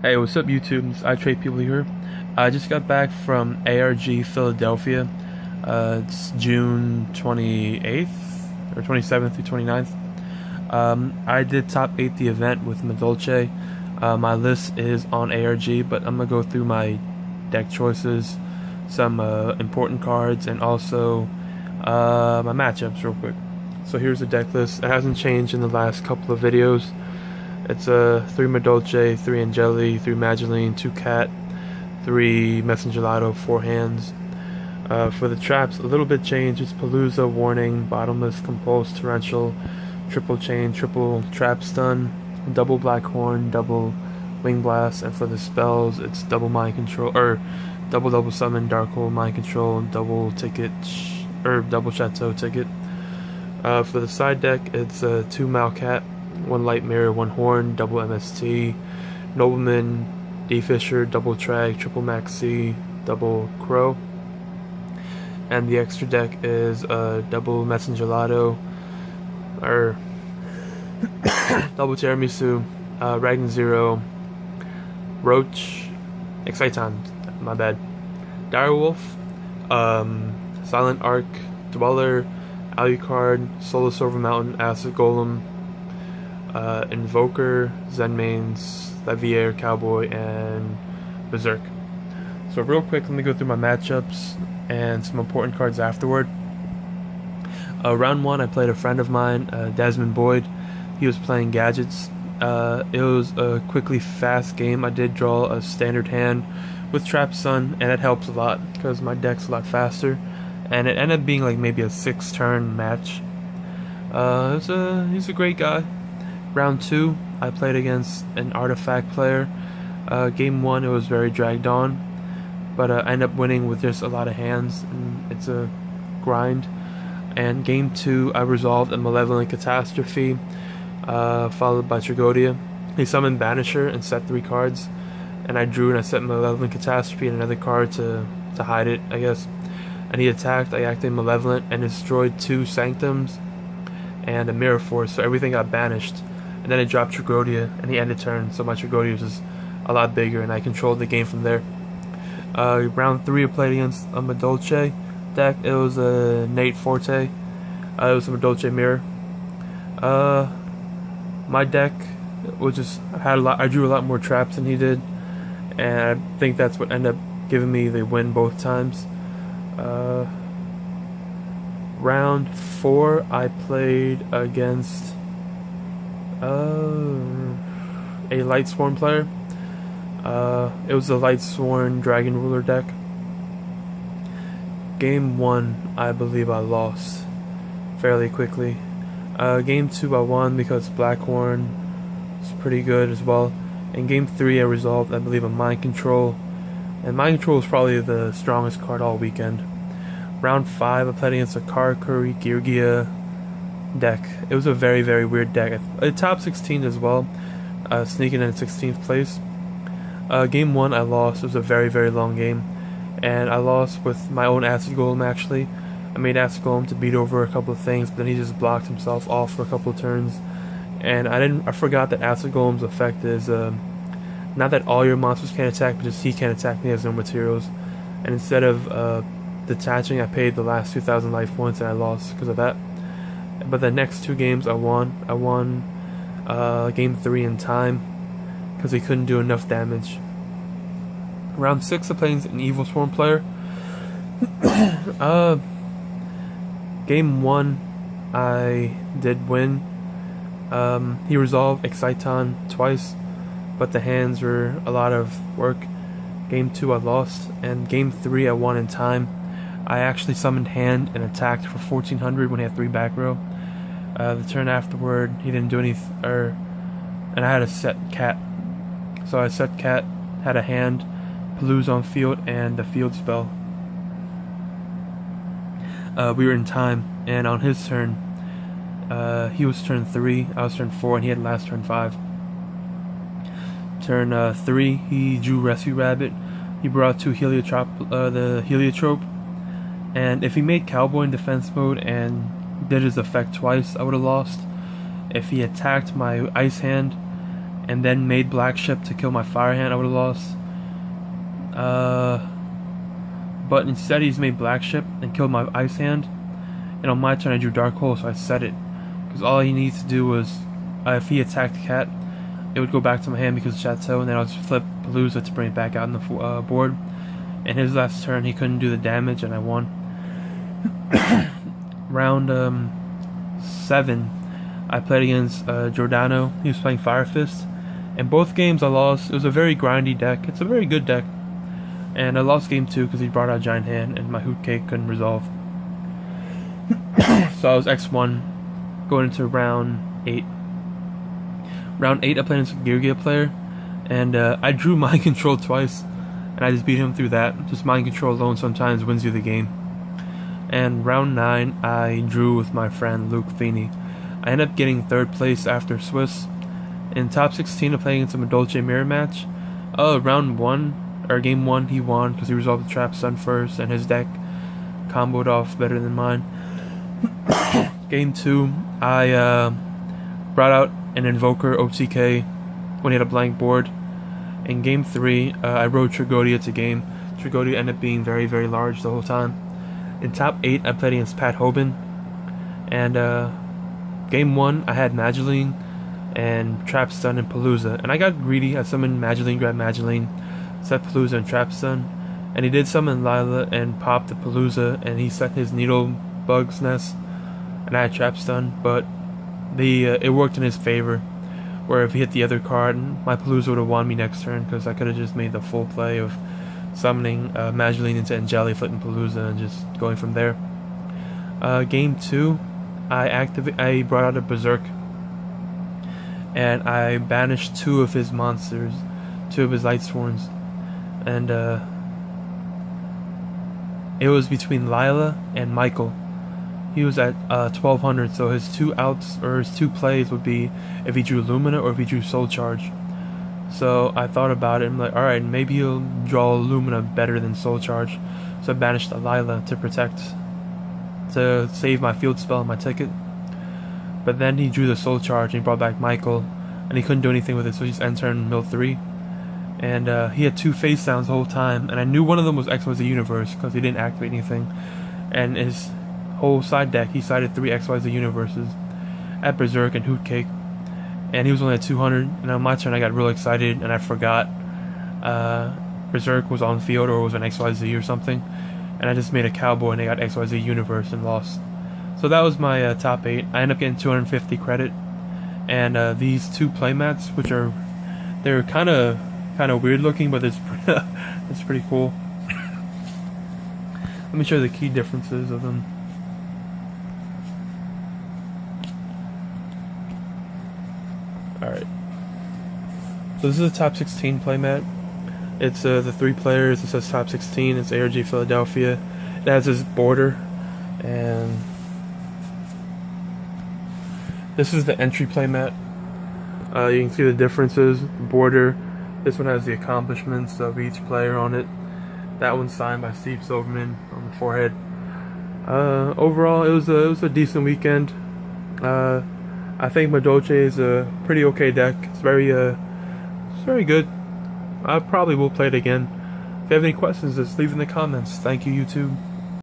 Hey, what's up YouTube? It's I Trade People here. I just got back from ARG Philadelphia. It's June 28th or 27th through 29th. I did top 8 the event with Madolche. My list is on ARG, but I'm going to go through my deck choices, some important cards, and also my matchups real quick. So here's the deck list. It hasn't changed in the last couple of videos. It's 3 Madolche, 3 Angeli, 3 Mageline, 2 Cat, 3 Messengelato, 4 hands. For the traps, a little bit changed. It's Palooza, Warning, Bottomless, Compulse, Torrential, Triple Chain, Triple Trap Stun, Double Black Horn, Double Wing Blast, and for the spells, it's Double Mind Control, or Double Summon, Dark Hole, Mind Control, Double Ticket, or Double Chateau Ticket. For the side deck, it's 2 Malcat, 1 Light Mirror, 1 Horn, Double MST, Nobleman, D Fisher, Double Trag, Triple Maxi, Double Crow. And the extra deck is Double Messengelato, or Double Tiramisu, Ragnar Zero, Roach, Exciton, my bad, Direwolf, Silent Arc, Dweller, Alucard, Solar Silver Mountain, Acid Golem, Invoker, Zenmains, Levier, Cowboy, and Berserk. So real quick, let me go through my matchups and some important cards afterward. Round 1, I played a friend of mine, Desmond Boyd. He was playing Gadgets. It was a quickly fast game. I did draw a standard hand with Trap Sun, and it helps a lot because my deck's a lot faster. And it ended up being like maybe a 6-turn match. He's a great guy. Round 2, I played against an Artifact player. Game 1, it was very dragged on, but I ended up winning with just a lot of hands, and it's a grind. And Game 2, I resolved a Malevolent Catastrophe, followed by Tragodia. He summoned Banisher and set 3 cards, and I drew and I set Malevolent Catastrophe and another card to hide it, I guess. And he attacked, I acted Malevolent, and destroyed 2 Sanctums and a Mirror Force, so everything got banished. And then it dropped Tragodia, and he ended turn, so my Tragodia was just a lot bigger, and I controlled the game from there. Round 3, I played against a Madolche deck. It was a Nate Forte. It was a Madolche Mirror. My deck was just had a lot. I drew a lot more traps than he did, and I think that's what ended up giving me the win both times. Round 4, I played against a Lightsworn player. It was a Lightsworn Dragon Ruler deck. Game 1, I believe I lost fairly quickly. Game 2, I won because Blackhorn was pretty good as well. In Game 3, I resolved, I believe, a Mind Control. And Mind Control was probably the strongest card all weekend. Round 5, I played against a Karakuri Girgia deck. It was a very, very weird deck. It top 16 as well, sneaking in 16th place. Game 1, I lost. It was a very, very long game, and I lost with my own Acid Golem, actually. I made Acid Golem to beat over a couple of things, but then he just blocked himself off for a couple of turns. And I forgot that Acid Golem's effect is not that all your monsters can attack, but just he can't attack me as no materials. And instead of detaching, I paid the last 2,000 life points, and I lost because of that. But the next 2 games I won. I won Game 3 in time because he couldn't do enough damage. Round 6, I played an Evil Swarm player. Game 1, I did win. He resolved Exciton twice, but the hands were a lot of work. Game 2, I lost, and Game 3, I won in time. I actually summoned hand and attacked for 1400 when he had 3 back row. The turn afterward, he didn't do anything, and I had a set Cat. So I set Cat, had a hand, Palooza on field, and the field spell. We were in time, and on his turn, he was turn 3, I was turn 4, and he had last turn 5. Turn 3, he drew Rescue Rabbit. He brought 2 the Heliotrope, and if he made Cowboy in defense mode and did his effect twice, I would have lost. If he attacked my Ice Hand and then made Black Ship to kill my Fire Hand, I would have lost. But instead he's made Black Ship and killed my Ice Hand, and on my turn I drew Dark Hole, so I set it. Because all he needs to do was, if he attacked Cat, it would go back to my hand because of Chateau, and then I'll just flip Palooza to bring it back out on the board. And his last turn he couldn't do the damage, and I won. Round 7, I played against Giordano. He was playing Fire Fist. In both games I lost. It was a very grindy deck. It's a very good deck. And I lost game 2 because he brought out Giant Hand and my Hoot Cake couldn't resolve. So I was X1 going into round 8. Round 8 I played against a Gear player, and I drew Mind Control twice, and I just beat him through that. Just Mind Control alone sometimes wins you the game. And round 9 I drew with my friend Luke Feeney. I ended up getting 3rd place after Swiss. In top 16 I played against a Madolche mirror match. Round 1, or game 1, he won because he resolved the Trap Sun first, and his deck comboed off better than mine. Game 2, I brought out an Invoker OTK when he had a blank board. In game 3, I rode Trigodia to game. Trigodia ended up being very, very large the whole time. In top 8, I played against Pat Hoban, and game 1, I had Mageline and Trap Stun and Palooza, and I got greedy. I summoned Mageline, grabbed Mageline, set Palooza and Trap Stun, and he did summon Lila and popped the Palooza, and he set his Needle Bug's Nest, and I had Trap Stun, but it worked in his favor, where if he hit the other card, my Palooza would have won me next turn, because I could have just made the full play of summoning Mageline into Angeli, flipping Palooza, and just going from there. Game 2, I brought out a Berserk, and I banished 2 of his monsters, 2 of his Lightsworns, and it was between Lila and Michael. He was at 1200, so his 2 outs, or his 2 plays would be if he drew Lumina or if he drew Soul Charge. So I thought about it, and I'm like, alright, maybe he'll draw Lumina better than Soul Charge. So I banished the Lila to save my field spell and my ticket. But then he drew the Soul Charge and he brought back Michael, and he couldn't do anything with it, so he just entered mill 3. And he had 2 face downs the whole time, and I knew one of them was XYZ Universe because he didn't activate anything. And his whole side deck, he sided 3 XYZ Universes at Berserk and Hoot Cake, and he was only at 200. And on my turn I got real excited and I forgot Berserk was on field or was an XYZ or something, and I just made a Cowboy and I got XYZ Universe and lost. So that was my top 8. I ended up getting 250 credit, and these 2 playmats, which they're kind of weird looking, but it's it's pretty cool. Let me show you the key differences of them. Alright, so this is a top 16 playmat. It's the 3 players. It says top 16. It's ARG Philadelphia. It has this border, and this is the entry playmat. You can see the differences. The border. This one has the accomplishments of each player on it. That one's signed by Steve Silverman on the forehead. Overall, it was a decent weekend. I think Madolche is a pretty okay deck. It's very good. I probably will play it again. If you have any questions, just leave in the comments. Thank you, YouTube.